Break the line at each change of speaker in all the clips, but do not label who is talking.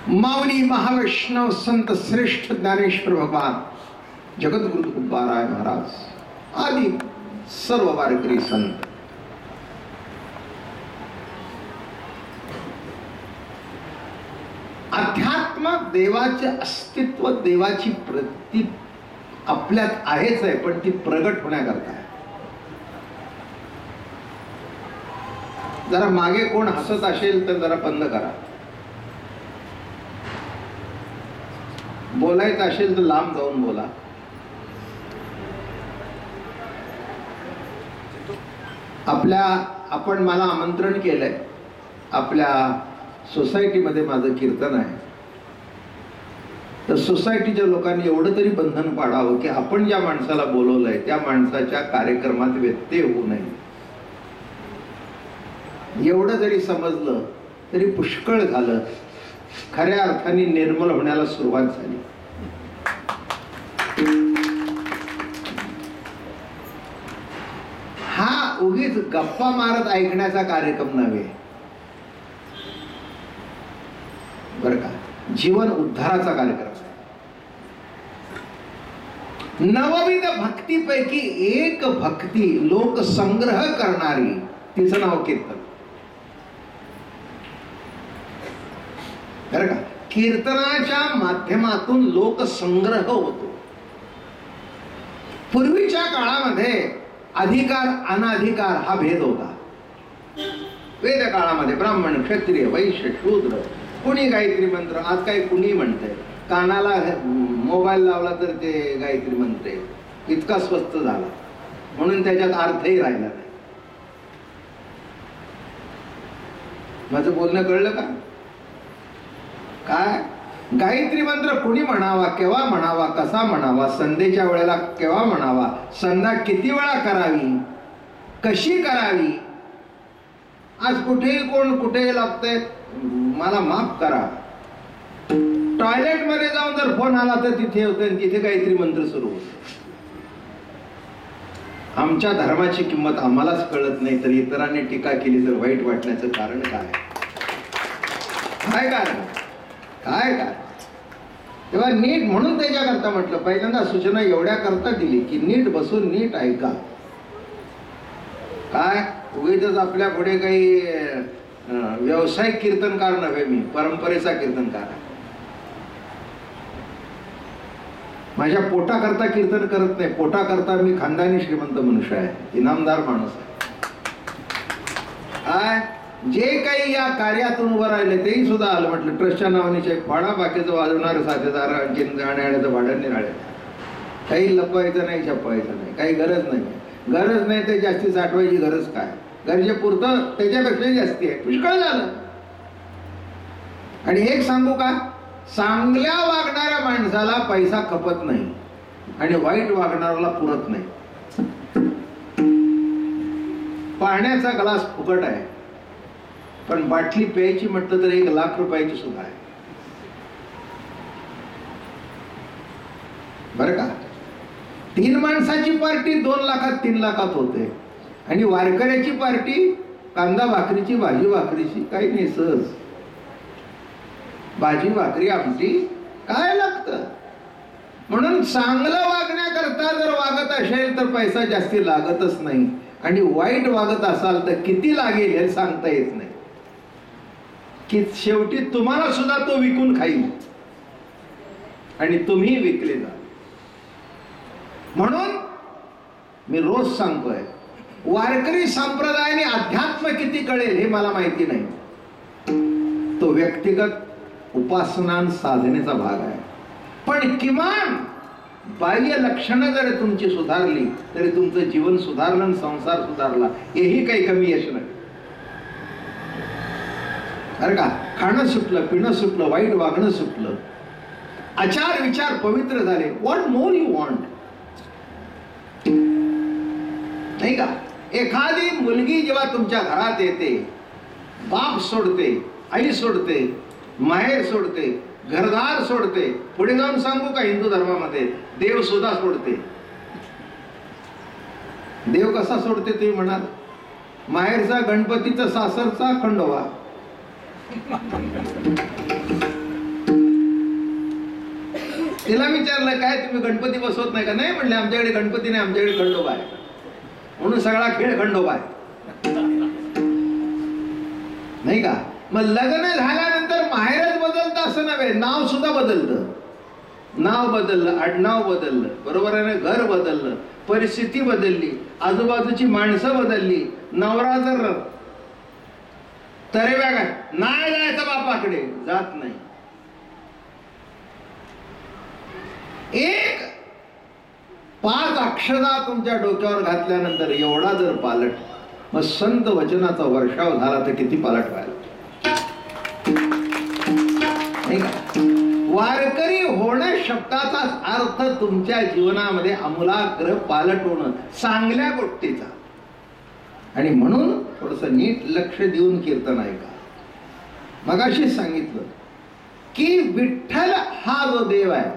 माऊली महावैष्णव संत श्रेष्ठ ज्ञानेश्वर भगवान जगद्गुरु तुकोबाराय महाराज आदि सर्व वारकरी संत अध्यात्म देवाचे अस्तित्व, देवाची प्रती आपल्यात आहेच आहे, पण ती प्रगट होण्याकरता आहे. जरा मागे कोण हसत असेल तर जरा बंद करा. बोलायचं असेल तर लांब जाऊन बोला. आपण मला आमंत्रण केलंय. आपल्या सोसायटीमध्ये माझं कीर्तन आहे. तर सोसायटीच्या लोकांनी एवढं तरी बंधन पाडावं की आपण ज्या माणसाला बोलवलंय त्या माणसाच्या कार्यक्रमात व्यत्यय होऊ नये. एवढं जरी समजलं तरी पुष्कळ झालं. खऱ्या अर्थाने निर्मल होण्याला सुरुवात झाली. हा उगीच गप्पा मारत ऐकण्याचा कार्यक्रम नव्हे बर का. जीवन उद्धाराचा कार्यक्रम आहे. नवविध भक्तीपैकी एक भक्ती लोकसंग्रह करणारी, तिचं नाव कीर्तन. बरं का. कीर्तनाच्या माध्यमातून लोकसंग्रह होतो. पूर्वीच्या काळामध्ये अधिकार अनाधिकार हा भेद होता. वेद काळामध्ये ब्राह्मण क्षत्रिय वैश्य शूद्र कुणी गायत्री मंत्र, आज काही कुणी म्हणते. कानाला मोबाईल लावला तर ते गायत्री मंत्र इतका स्वस्त झाला म्हणून त्याच्यात अर्थही राहिला नाही. माझं बोलणं कळलं का? काय गायत्री मंत्र कुणी म्हणावा, केव्हा म्हणावा, कसा म्हणावा, संध्येच्या वेळेला केव्हा म्हणावा, संध्या किती वेळा करावी, कशी करावी. आज कुठेही कोण कुठेही लागतंय. मला माफ करा, टॉयलेट मध्ये जाऊन जर फोन आला तर तिथे होते तिथे गायत्री मंत्र सुरू होते. आमच्या धर्माची किंमत आम्हालाच कळत नाही तर इतरांनी टीका केली तर वाईट वाटण्याचं कारण काय? काय कारण? काय काय? तेव्हा नीट, म्हणून त्याच्याकरता म्हटलं पहिल्यांदा सूचना एवढ्या करता दिली की नीट बसून नीट ऐका. काय उगीच आपल्या पुढे काही व्यावसायिक कीर्तनकार नव्हे, मी परंपरेचा कीर्तनकार आहे. माझ्या पोटाकरता कीर्तन करत नाही. पोटाकरता मी खानदानी श्रीमंत मनुष्य आहे, इनामदार माणूस आहे. काय जे काही या कार्यातून उभं राहिले तेही सुद्धा आलं. म्हटलं ट्रस्टच्या नावाने चेक फाडा, बाकीचं वाजवणारे साथीदार जाण्याचं भाडं निराळे. काही लपवायचं नाही, छपवायचं नाही, काही गरज नाही. गरज नाही ते जास्ती साठवायची गरज काय? गरजेपुरतं त्याच्यापेक्षा जास्ती आहे, पुष्कळ झालं. आणि एक सांगू का, चांगल्या वागणाऱ्या माणसाला पैसा खपत नाही आणि वाईट वागणाऱ्याला पुरत नाही. पाण्याचा ग्लास फुकट आहे पण बाटली प्यायची म्हटलं तर 1,00,000 रुपयाची सुद्धा आहे. बर का. 3 माणसाची पार्टी 2 लाखात 3 लाखात होते आणि वारकऱ्याची पार्टी कांदा भाकरीची भाजी भाकरीची काही नाही, सहज भाजी भाकरी आमटी काय लागतं. म्हणून चांगलं वागण्याकरता जर वागत असेल तर पैसा जास्ती लागतच नाही आणि वाईट वागत असाल तर किती लागेल हे सांगता येत नाही. की शेवटी तुम्हाला सुद्धा तो विकून खाईल आणि तुम्ही विकले जा. म्हणून मी रोज सांगतोय, वारकरी संप्रदायाने अध्यात्म किती कळेल हे मला माहिती नाही. तो व्यक्तिगत उपासना साधनेचा भाग आहे. पण किमान बाह्य लक्षणं जर तुमची सुधारली तरी तुमचं जीवन सुधारलं आणि संसार सुधारला, हेही काही कमी यश नाही. बरं का. खाणं सुटलं, पिणं सुटलं, वाईट वागणं सुटलं, आचार विचार पवित्र झाले. What more you want? नाही का. एखादी मुलगी जेव्हा तुमच्या घरात येते, बाप सोडते, आई सोडते, माहेर सोडते, घरदार सोडते. पुढे जाऊन सांगू का, हिंदू धर्मामध्ये देव सुद्धा सोडते. देव कसा सोडते तुम्ही म्हणाल? माहेरचा गणपतीचा, सासरचा खंडोबा. तिला विचारलं काय तुम्ही गणपती बसवत नाही का? नाही म्हणले, आमच्याकडे गणपती नाही, आमच्याकडे खंडोबा आहे. म्हणून सगळा खेळ खंडोबा आहे, नाही का? मग लग्न झाल्यानंतर माहेरच बदलतं असं नव्हे, नाव सुद्धा बदलतं. नाव बदललं, आडनाव बदललं, बरोबर आहे ना? घर बदललं, परिस्थिती बदलली, आजूबाजूची माणसं बदलली. नवरा जर तरेव्या काय नाही जायचं बापाकडे, जात नाही. एक 5 अक्षरा तुमच्या डोक्यावर घातल्यानंतर एवढा जर पालट, मग संत वचनाचा वर्षाव झाला तर किती पालट व्हायला, नाही का? वारकरी होणं शब्दाचा अर्थ तुमच्या जीवनामध्ये आमूलाग्र पालट होणं, चांगल्या गोष्टीचा. आणि म्हणून थोडस नीट लक्ष देऊन कीर्तन ऐका. मगाशी सांगितलं की विठ्ठल हा जो देव आहे,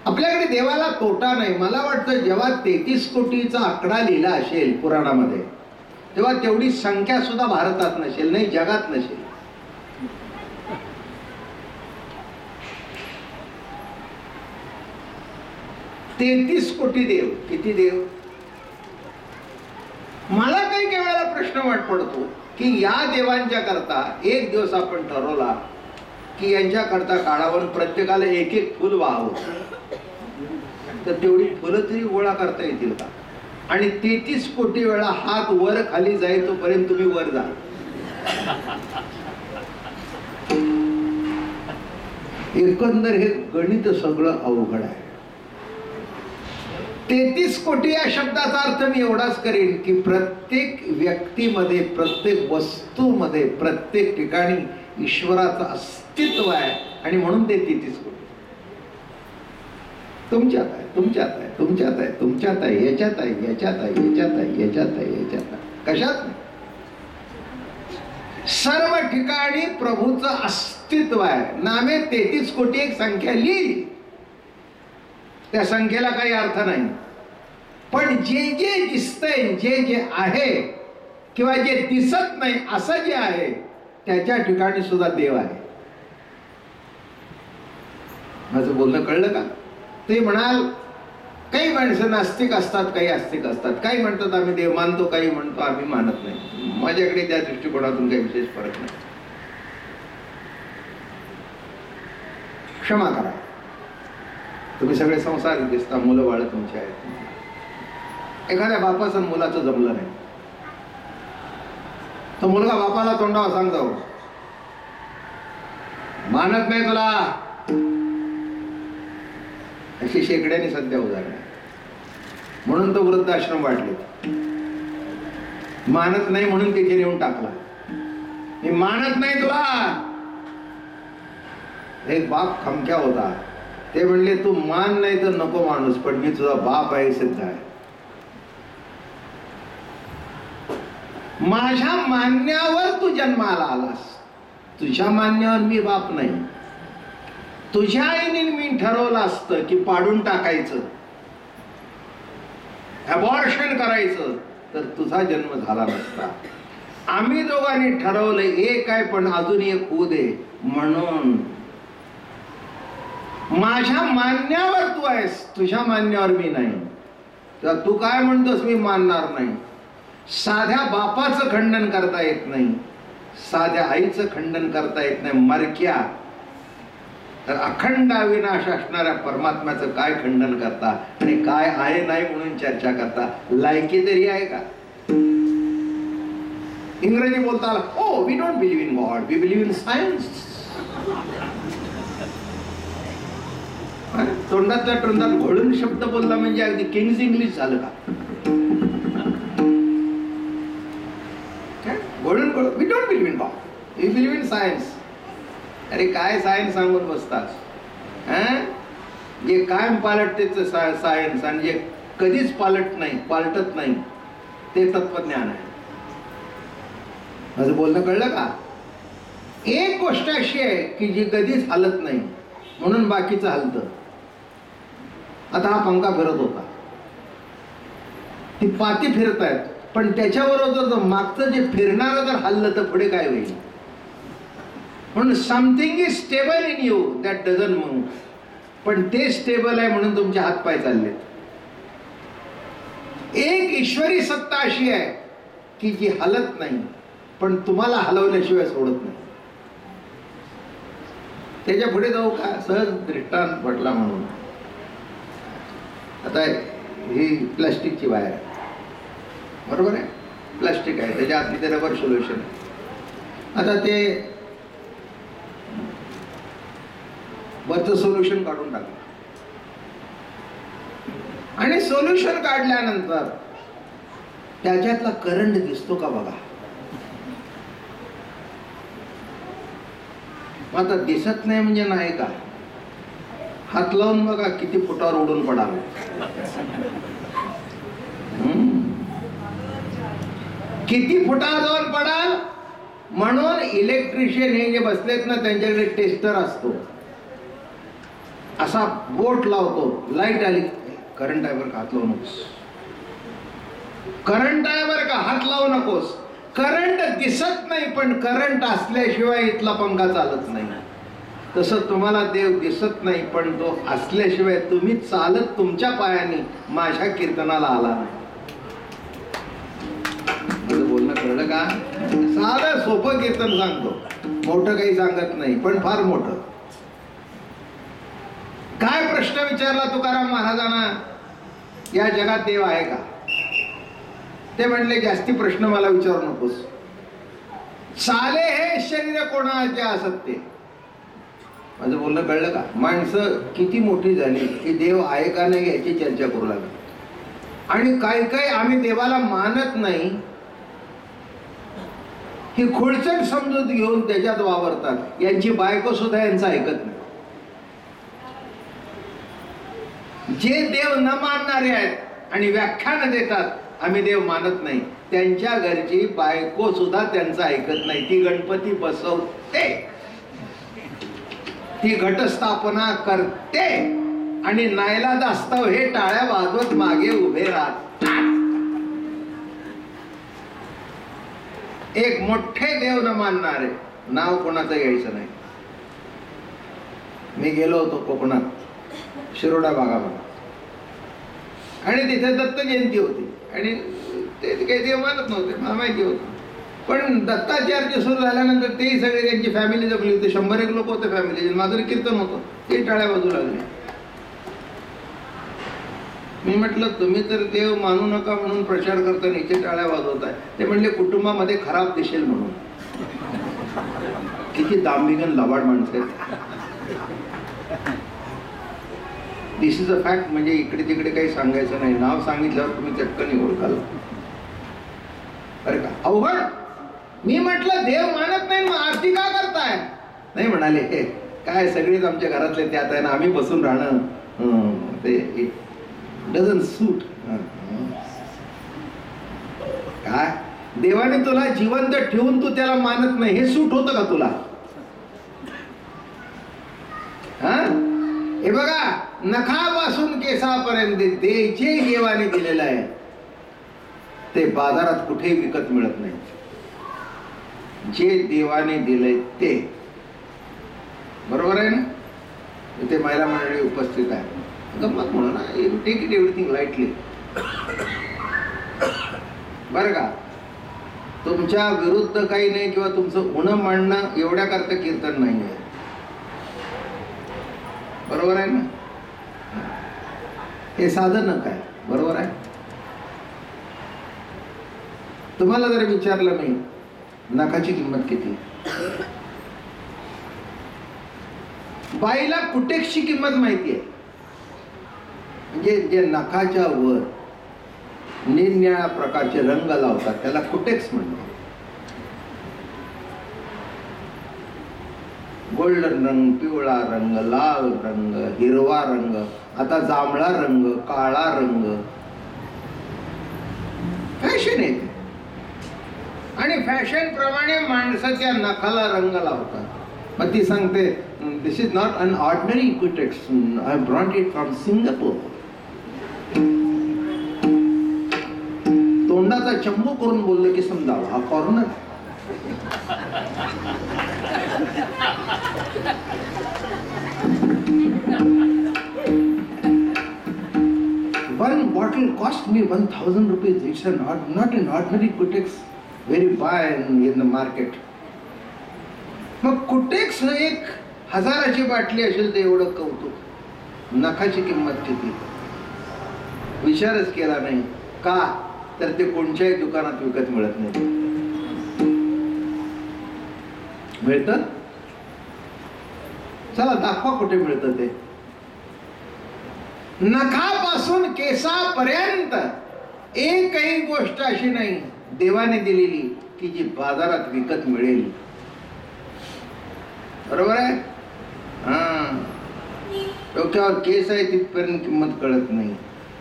आपल्याकडे देवाला तोटा नाही. मला वाटतं जेव्हा 33 कोटीचा आकडा लिहिला असेल पुराणामध्ये, तेव्हा तेवढी संख्या सुद्धा भारतात नसेल, नाही जगात नसेल. तेहतीस कोटी देव, किती देव? मला काही काही वेळेला प्रश्न पडतो की या देवांच्या करता एक दिवस आपण ठरवला की यांच्या करता काढावून प्रत्येकाला एक एक फुल व्हावं, तर तेवढी फुलं तरी गोळा करता येतील का? आणि 33 कोटी वेळा हात वर खाली जाईल तोपर्यंत तुम्ही वर जा. एकंदर हे गणित सगळं अवघड आहे. 33 कोटी या शब्दाचा अर्थ मी एवढाच करेन की प्रत्येक व्यक्तीमध्ये, प्रत्येक वस्तूमध्ये, प्रत्येक ठिकाणी ईश्वराचं अस्तित्व आहे. आणि म्हणून ते 33 कोटी तुमच्यात आहे, तुमच्यात आहे, तुमच्यात आहे, तुमच्यात आहे, याच्यात आहे, याच्यात आहे, याच्यात आहे, याच्यात आहे, याच्यात आहे. कशात नाही? सर्व ठिकाणी प्रभूचं अस्तित्व आहे. नामे 33 कोटी एक संख्या लिहिली, त्या संख्येला काही अर्थ नाही. पण जे जे दिसतंय, जे जे आहे किंवा जे दिसत नाही असं जे आहे, त्याच्या ठिकाणी सुद्धा देव आहे. माझं बोलणं कळलं का? ते म्हणाल काही माणसं नास्तिक असतात, काही आस्तिक असतात. काही म्हणतात आम्ही देव मानतो, काही म्हणतो आम्ही मानत नाही. माझ्याकडे त्या दृष्टिकोनातून काही विशेष फरक नाही. क्षमा करा, तुम्ही सगळे संसार दिसता, मुलं बाळ तुमची आहेत. एखाद्या बापाचं मुलाचं जमलं नाही, तो मुलगा बापाला तोंडावर सांगतो मानत नाही तुला. अशी शेकड्याने सध्या उदाहरण. म्हणून तो वृद्धाश्रम वाटले. मानत नाही म्हणून तिथे नेऊन टाकला. मी मानत नाही तुला. एक बाप खमक्या होता. ते म्हणले तू मान नाही तर नको माणूस, पण मी तुझा बाप आहे सिद्ध आहे. माझ्या मान्यावर तू जन्माला आलास, तुझ्या मान्यावर मी बाप नाही. तुझ्या आईने मी ठरवलं असतं की पाडून टाकायचं, अबॉर्शन करायचं, तर तुझा जन्म झाला नसता. आम्ही दोघांनी ठरवलं एक आहे, पण अजून एक होऊ दे. म्हणून माझ्या मान्यावर तू आहेस, तुझ्या मान्यावर मी नाही. तर तू काय म्हणतोस मी मानणार नाही. साध्या बापाचं खंडन करता येत नाही, साध्या आईचं खंडन करता येत नाही. मरक्या तर अखंड अविनाश असणाऱ्या परमात्म्याचं काय खंडन करता आणि काय आहे नाही म्हणून चर्चा करता. लायकी तरी आहे का? इंग्रजी बोलता ओ we don't believe in God, we believe in science. तोंडातल्या तोंडात घोळून शब्द बोलला म्हणजे अगदी किंग्स इंग्लिश झालं का? घोळून we don't believe in God, we believe in science. अरे काय सायन्स सांगून बसतास? जे कायम पालटतेच सायन्स आणि जे कधीच पालटत नाही ते तत्वज्ञान आहे. माझं बोलणं कळलं का? एक गोष्ट अशी आहे की जी कधीच हलत नाही म्हणून बाकीचं हलतं. आता हा पंखा फिरत होता, ती पाती फिरतायत, पण त्याच्याबरोबर जर मागचं जे फिरणारं जर हल्लं तर पुढे काय होईल? म्हणून something is stable in you that doesn't move. पण ते स्टेबल आहे म्हणून तुमचे हातपाय चालले. एक ईश्वरी सत्ता अशी आहे की जी हलत नाही पण तुम्हाला हलवल्याशिवाय सोडत नाही. त्याच्या पुढे जाऊ का? सहज दृष्टांत पटला म्हणून. आता ही प्लास्टिकची वायर आहे, बरोबर आहे, प्लास्टिक आहे, त्याच्या आतली ते रबर सोल्युशन आहे. आता ते वरचं सोल्युशन काढून टाकलं आणि सोल्युशन काढल्यानंतर त्याच्यातला करंट दिसतो का बघा. आता दिसत नाही म्हणजे नाही का? हात लावून बघा किती फुटावर उडून पडाल. किती फुटावर जाऊन पडाल. म्हणून इलेक्ट्रिशियन हे जे बसलेत ना त्यांच्याकडे टेस्टर असतो. असा बोट लावतो, लाईट आली, करंट आहे बरं का, हात लावू नकोस. करंट आहे बरं का, हात लावू नकोस. करंट दिसत नाही पण करंट असल्याशिवाय इथला पंखा चालत नाही. तसं तुम्हाला देव दिसत नाही पण तो असल्याशिवाय तुम्ही चालत तुमच्या पायाने माझ्या कीर्तनाला आला नाही. माझं बोलणं कळलं का? साधं सोपं कीर्तन सांगतो, मोठं काही सांगत नाही पण फार मोठं. काय प्रश्न विचारला तुकाराम महाराजांना, या जगात देव आहे का? ते म्हणले जास्ती प्रश्न मला विचारू नकोस. चाले हे शरीर कोणाचे असत्य. माझं बोलणं कळलं का? माणसं किती मोठी झाली की देव आहे का नाही याची चर्चा करू लागली. आणि काही आम्ही देवाला मानत नाही ही खुळचट समजूत घेऊन त्याच्यात वावरतात. यांची बायको सुद्धा यांचं ऐकत नाही. जे देव न मानणारे आहेत आणि व्याख्यान देतात आम्ही देव मानत नाही, त्यांच्या घरची बायको सुद्धा त्यांचं ऐकत नाही. ती गणपती बसवते, ती घटस्थापना करते आणि नाईलाजास्तव हे टाळ्या वाजवत मागे उभे राहतात. एक मोठे देव न मानणारे, नाव कोणाचं घ्यायचं नाही. मी गेलो होतो कोकणात, शिरोडा भागामध्ये, आणि तिथे दत्त जयंती होती आणि ते काही देव मानत नव्हते, मला माहिती होतं. पण दत्ताची आरती सुरू झाल्यानंतर तेही सगळे त्यांची फॅमिली जमली होती. 100 लोक होते फॅमिली. माझं कीर्तन होतं, ते टाळ्या बाजू लागले. मी म्हटलं तुम्ही तर देव मानू नका म्हणून प्रचार करता, इथे टाळ्या वाजवताय. ते म्हणले कुटुंबामध्ये खराब दिसेल म्हणून. किती दांभिक लबाड माणसं आहेत. दिस इज अ फॅक्ट. म्हणजे इकडे तिकडे काही सांगायचं नाही. नाव सांगितल्यावर तुम्ही चटकन ओळखाल बरं का. अवघड. मी म्हटलं देव मानत नाही मग आरती का करताय? नाही म्हणाले, हे काय सगळेच आमच्या घरातले त्यात आहे ना, आम्ही बसून राहणं ते डझंट सूट. काय देवाने तुला जिवंत ठेवून तू त्याला मानत नाही, हे सूट होतं का तुला? हा, हे बघा, नखापासून केसापर्यंत ते जे देवाने दिलेलं आहे ते बाजारात कुठेही विकत मिळत नाही. जे देवाने दिलंय ते. बरोबर आहे ना? इथे महिला मंडळी उपस्थित आहे. गंमत म्हणून ना, टेक इट एव्हरीथिंग लाईटली. बरं का, तुमच्या विरुद्ध काही नाही किंवा तुमचं उणं मांडणं एवढ्या करता कीर्तन नाही आहे. बरोबर आहे ना? हे साधन काय? बरोबर आहे. तुम्हाला जर विचारलं मी नखाची किंमत किती, बाईला कुटेक्सची किंमत माहिती आहे. म्हणजे जे नखाच्या वर निरनिळ्या प्रकारचे रंग लावतात त्याला कुटेक्स म्हणतात. गोल्डन रंग, पिवळा रंग, लाल रंग, हिरवा रंग, आता जांभळा रंग, काळा रंग, फॅशन आहे. आणि फॅशन प्रमाणे माणसाच्या नखाला रंग लावतात. मग ती सांगते, this is not an ordinary Cutex, I brought it from Singapore. तोंडाचा चंबू करून बोललं की समजावं हा corner. will cost me 1,000 rupees. It's not an ordinary Kutex very buy in the market. मग कुटेक्स एक 1000ची बाटली असेल तर एवढं कौतुक, नखाची किंमत किती? विचारच केला नाही का? तर ते कोणत्याही दुकानात विकत मिळत नाही. मिळतं? चला दाखवा कुठे मिळतं ते. नखापासून केसापर्यंत एकही गोष्ट अशी नाही देवाने दिलेली की जी बाजारात विकत मिळेल. बरोबर आहे? हा, डोक्यावर केस आहे तिथपर्यंत किंमत कळत नाही.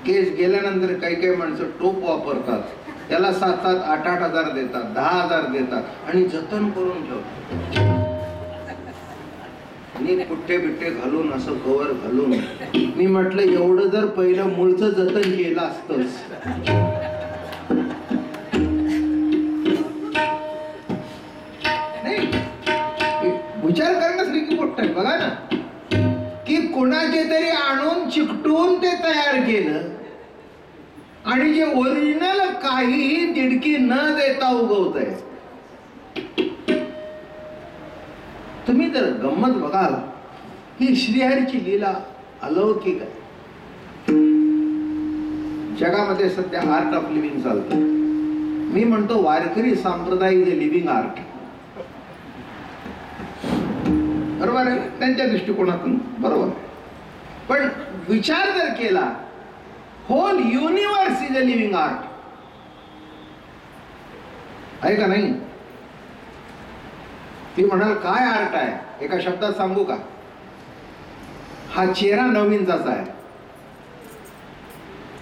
केस गेल्यानंतर काही काही माणसं टोप वापरतात, त्याला 7,000 8,000 देतात, 10,000 देतात आणि जतन करून ठेवतात. आणि कुठे बिट्टे घालून असं कवर घालून. मी म्हटलं एवढं जर पहिलं मूळचं जतन केलं असतंच. नाही, विचार करण्यासारखी गोष्ट आहे. बघा ना की कोणाचे तरी आणून चिकटून ते तयार केलं आणि जे ओरिजिनल काहीही दिडकी न देता उगवत आहे. तुम्ही जर गंमत बघाल ही श्रीहरीची लीला अलौकिक आहे. जगामध्ये सध्या आर्ट ऑफ लिव्हिंग चालतं. मी म्हणतो वारकरी संप्रदाय इज अ लिव्हिंग आर्ट. बरोबर आहे त्यांच्या दृष्टिकोनातून, बरोबर. पण विचार जर केला whole universe is a living art आहे का नाही? ती म्हणाल काय आर्ट आहे? एका शब्दात सांगू का? हा चेहरा 9 इंचाचा आहे,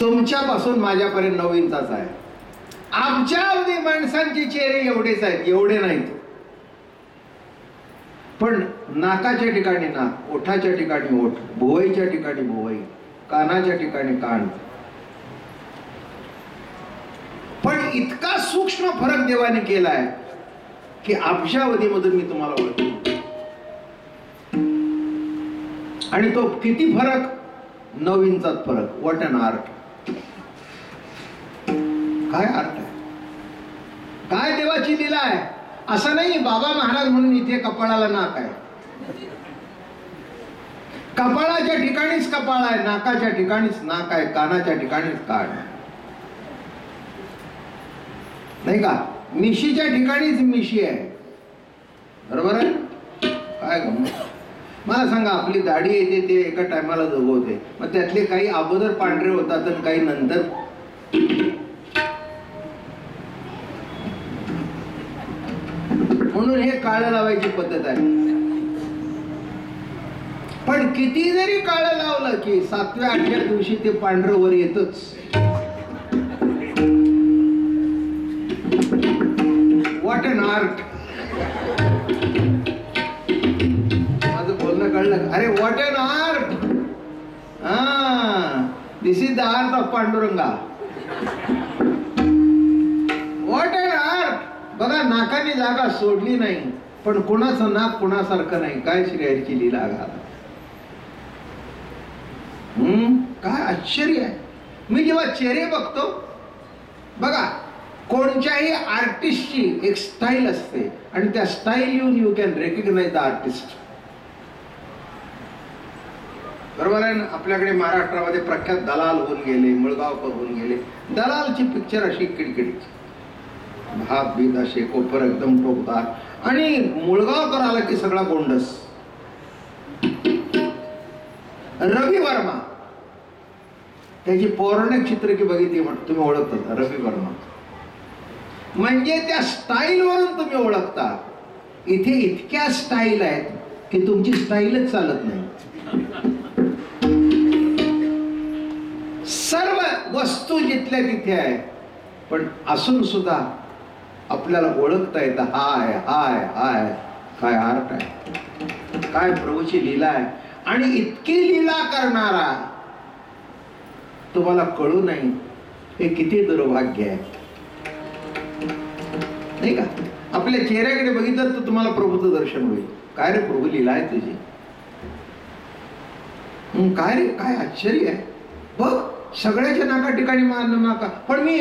तुमच्यापासून माझ्यापर्यंत 9 इंचाचा आहे. आमच्या अवधी माणसांचे चेहरे एवढेच आहेत, एवढे नाहीत. पण नाकाच्या ठिकाणी नाक, ओठाच्या ठिकाणी ओठ, भुवईच्या ठिकाणी भुवई, कानाच्या ठिकाणी कान. पण इतका सूक्ष्म फरक देवाने केलाय की अब्जावधीमधून मी तुम्हाला ओळखतो. आणि तो किती फरक? 9 इंचात फरक. What an art! काय आर्ट आहे? काय देवाची लीला आहे! असं नाही बाबा महाराज म्हणून इथे कपाळाला नाक आहे. कपाळाच्या ठिकाणीच कपाळ आहे, नाकाच्या ठिकाणीच नाक आहे, कानाच्या ठिकाणीच कान. नाही का? मिशीच्या ठिकाणीच मिशी आहे. बरोबर आहे? काय गमत! मला सांगा, आपली दाढी येते ते एका टायमाला जगवते, मग त्यातले काही अगोदर पांढरे होतात आणि काही नंतर. म्हणून हे काळं लावायची पद्धत आहे. पण किती जरी काळं लावलं की 7व्या 8व्या दिवशी ते पांढरं वर येतच. What an art! माझं बोलणं कळलं? अरे what an art! This is the art of Panduranga. What an art! बघा, नाकाने जागा सोडली नाही, पण कुणाचं नाक कुणासारखं नाही. काय श्रीहरीची लीला घाला. काय आश्चर्य आहे. मी जेव्हा चेहरे बघतो, बघा कोणत्याही आर्टिस्टची एक स्टाईल असते आणि त्या style you can recognise the artist. बरोबर आहे ना? आपल्याकडे महाराष्ट्रामध्ये प्रख्यात दलाल होऊन गेले, मुळगावकर होऊन गेले. दलालची पिक्चर अशी किडकिडीची, भात बीत असे कोपर एकदम टोकदार, आणि मुळगावकर आला की सगळा गोंडस. रवी वर्मा, त्याची पौराणिक चित्रकी बघितली म्हणून तुम्ही ओळखता रवी वर्मा. म्हणजे त्या स्टाईल वरून तुम्ही ओळखता. इथे इतक्या स्टाईल आहेत की तुमची स्टाईलच चालत नाही. सर्व वस्तू जिथल्या तिथे आहे, पण असून सुद्धा आपल्याला ओळखता येतं. हाय हाय हाय, काय आर्ट आहे! काय प्रभूची लीला आहे! आणि इतकी लीला करणारा तुम्हाला कळू नाही, हे किती दुर्भाग्य आहे. नाही का? आपल्या चेहऱ्याकडे बघितलं तर तुम्हाला प्रभूचं दर्शन होईल. काय रे प्रभू लीला आहे तुझी! काय रे, काय आश्चर्य आहे! बघ सगळ्याच्या नाका ठिकाणी नाका. पण मी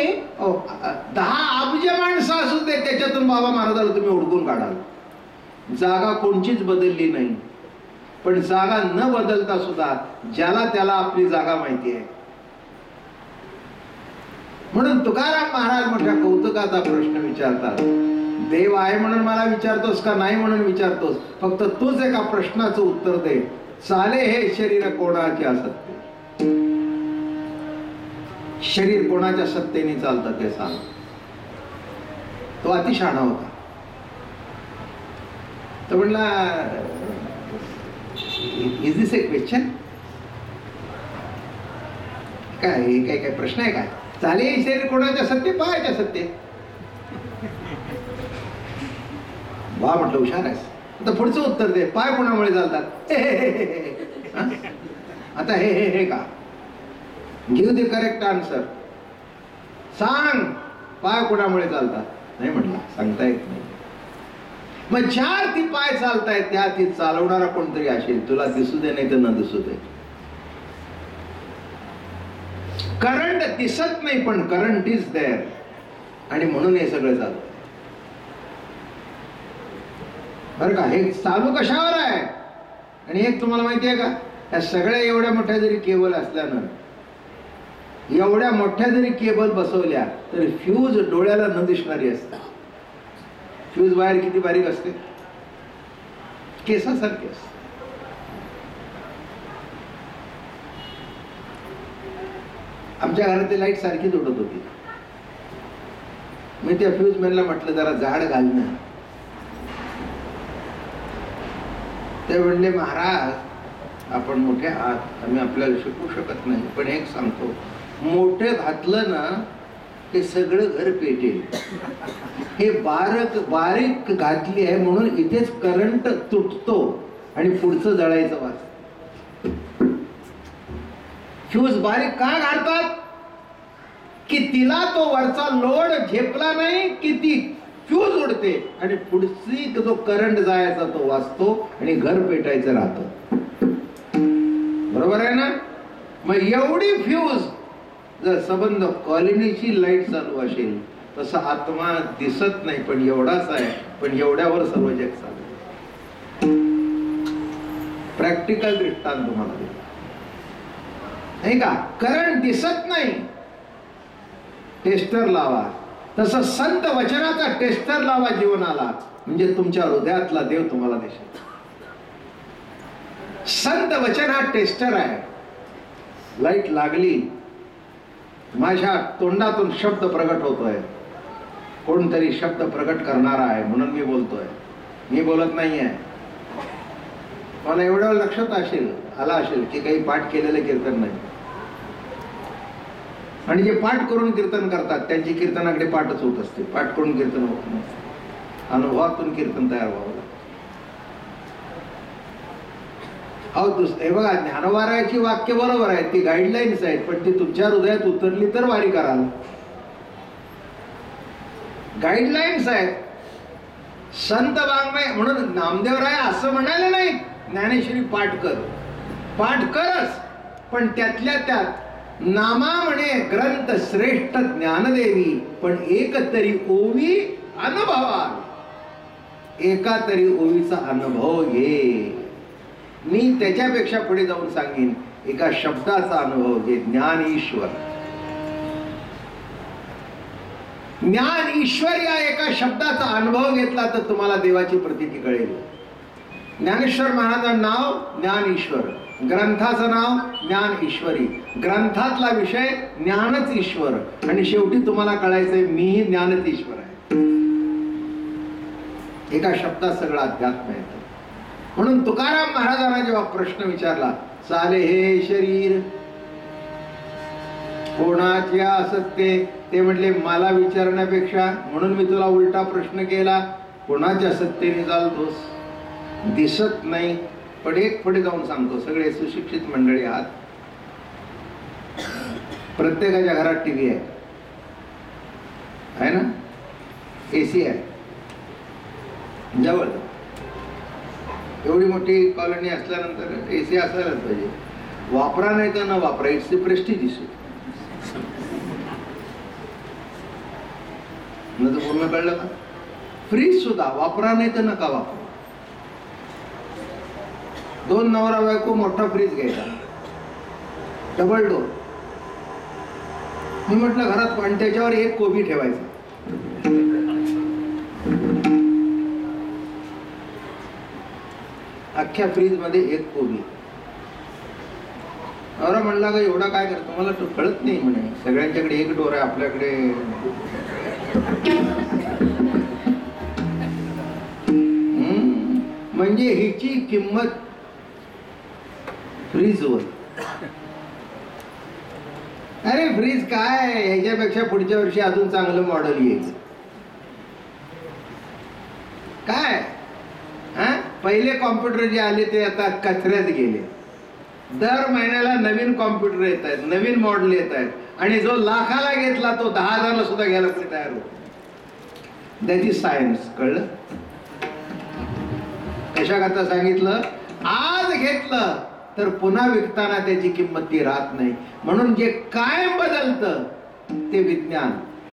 10 अब्ज माणसं असू दे, त्याच्यातून बाबा महाराजाला तुम्ही ओळखून काढाल. जागा कोणचीच बदलली नाही, पण जागा न बदलता सुद्धा ज्याला त्याला आपली जागा माहिती आहे. म्हणून तुकाराम महाराज मोठ्या कौतुकाचा प्रश्न विचारतात. देव आहे म्हणून मला विचारतोस का नाही म्हणून विचारतोस? फक्त तूच एका प्रश्नाचं उत्तर दे. चाले हे शरीर कोणाचे असत्य? शरीर कोणाच्या सत्तेने चालतं ते सांग. तो अतिशहाणा होता. तो म्हणला, इज दिस ए क्वेश्चन? काय काय प्रश्न आहे काय? चाले हे शरीर कोणाच्या सत्ते? पायाच्या सत्ते. वा म्हटलं, हुशार आहेस. आता पुढचं उत्तर दे. पाय कोणामुळे चालतात? आता हे का? Give the correct answer. सांग, पाय कोणामुळे चालतात? नाही म्हटलं, सांगता येत नाही. मग चार ती पाय चालतायत, त्या ती चालवणारा कोणतरी असेल. तुला दिसू दे नाही तर न दिसू दे. करंट दिसत नाही, पण करंट इज देअर, आणि म्हणून हे सगळं चालतं. बरं का? हे चालू कशावर आहे? आणि एक तुम्हाला माहिती आहे का, या सगळ्या एवढ्या मोठ्या जरी केबल असल्यानं, एवढ्या मोठ्या जरी केबल बसवल्या तरी फ्यूज डोळ्याला न दिसणारी असते. फ्यूज वायर किती बारीक असते? केसासारखी असते. आमच्या घरातली लाईट सारखीच उडत होती. मी त्या फ्यूज मॅनला म्हटलं, जरा झाड घाल ना. ते म्हणले, महाराज आपण मोठे आहात, आम्ही आपल्याला शिकवू शकत नाही, पण एक सांगतो, मोठे घातलं ना ते सगळं घर पेटेल. हे बारीक घातली आहे म्हणून इथेच करंट तुटतो आणि पुढचं जळायचं वाच. फ्यूज बारीक का घालतात? की तिला तो वरचा लोड झेपला नाही की ती फ्यूज उडते आणि पुढची जो करंट जायचा तो वाचतो आणि घर पेटायचं राहतं. बरोबर आहे ना? मग एवढी फ्यूज जर संबंध कॉलनीची लाईट चालू असेल, तसा आत्मा दिसत नाही पण एवढाच आहे, पण एवढ्यावर सर्व जग चालू. प्रॅक्टिकल दृष्टांत तुम्हाला देतो, नाही का? करंट दिसत नाही, टेस्टर लावा. तसं संत वचनाचा टेस्टर लावा जीवनाला, म्हणजे तुमच्या हृदयातला देव तुम्हाला दिसेल. संत वचन हा टेस्टर आहे. लाईट लागली, माझ्या तोंडातून शब्द प्रगट होतोय, कोणतरी शब्द प्रगट करणारा आहे म्हणून मी बोलतोय, मी बोलत नाहीये. मला एवढं लक्षात आला असेल की काही पाठ केलेलं कीर्तन नाही, आणि जे पाठ करून कीर्तन करतात त्यांची कीर्तनाकडे पाठच होत असते. पाठ करून कीर्तन होत नाही, अनुभवातून कीर्तन तयार व्हावं लागतं. हे बघा, ज्ञानवाराची वाक्य बरोबर आहेत, ती गाईडलाईन्स आहेत, पण ती तुमच्या हृदयात उतरली तर वारी कराल. गाईडलाईन्स आहेत. संत वाङ्मय म्हणून नामदेवराय असं म्हणाले नाही ज्ञानेश्वरी पाठ कर, पाठ करच, पण त्यातल्या त्यात नामा म्हणे ग्रंथ श्रेष्ठ ज्ञानदेवी, पण एक तरी ओवी अनुभवा, एका तरी ओवीचा अनुभव घे. मी त्याच्यापेक्षा पुढे जाऊन सांगेन, एका शब्दाचा अनुभव घे. ज्ञान ईश्वर, ज्ञान ईश्वर या एका शब्दाचा अनुभव घेतला तर तुम्हाला देवाची प्रतीती कळेल. ज्ञानेश्वर महाराजांचं नाव ज्ञान ईश्वर, ग्रंथाचं नाव ज्ञान ईश्वरी, ग्रंथातला विषय ज्ञानच ईश्वर, आणि शेवटी तुम्हाला कळायचंय मीही ज्ञानच ईश्वर आहे. एका शब्दात सगळं अध्यात्म येतं. म्हणून तुकाराम महाराजांना जेव्हा प्रश्न विचारला, चाले हे शरीर कोणाचे असत्य, ते म्हटले मला विचारण्यापेक्षा, म्हणून मी तुला उलटा प्रश्न केला, कोणाच्या सत्तेने चालतोस? दिसत नाही, पण एक पुढे जाऊन सांगतो. सगळे सुशिक्षित मंडळी आहात, प्रत्येकाच्या घरात टीव्ही आहे ना, एसी आहे जवळ. एवढी मोठी कॉलनी असल्यानंतर एसी असायलाच पाहिजे. वापरा नाही तर न वापरा, इट्स द प्रेस्टिज इश्यू. तुम्ही कळलं का? फ्रीज सुद्धा वापरा, नाही तर नका वापरा. 2 नवरा बायको मोठा फ्रीज घ्यायचा, डबल डोर. मी म्हटलं घरात, पण त्याच्यावर एक कोबी ठेवायचा. अख्ख्या फ्रीज मध्ये एक कोबी. नवरा म्हणला का एवढा काय करतो, मला तो कळत नाही म्हणे, सगळ्यांच्याकडे एक डोर आहे, आपल्याकडे. म्हणजे हिची किंमत फ्रीजवर. अरे फ्रीज काय, ह्याच्यापेक्षा पुढच्या वर्षी अजून चांगलं मॉडेल येईल. काय पहिले कॉम्प्युटर जे आले ते आता कचऱ्यात गेले. दर महिन्याला नवीन कॉम्प्युटर येत आहेत, नवीन मॉडेल येत आहेत, आणि जो लाखाला घेतला तो 10,000ला सुद्धा घ्यायला कोणी तयार होतो. That is science. कळलं? कशा करता सांगितलं, आज घेतलं तर पुन्हा विकताना त्याची किंमत ती राहत नाही. म्हणून जे कायम बदलतं ते विज्ञान.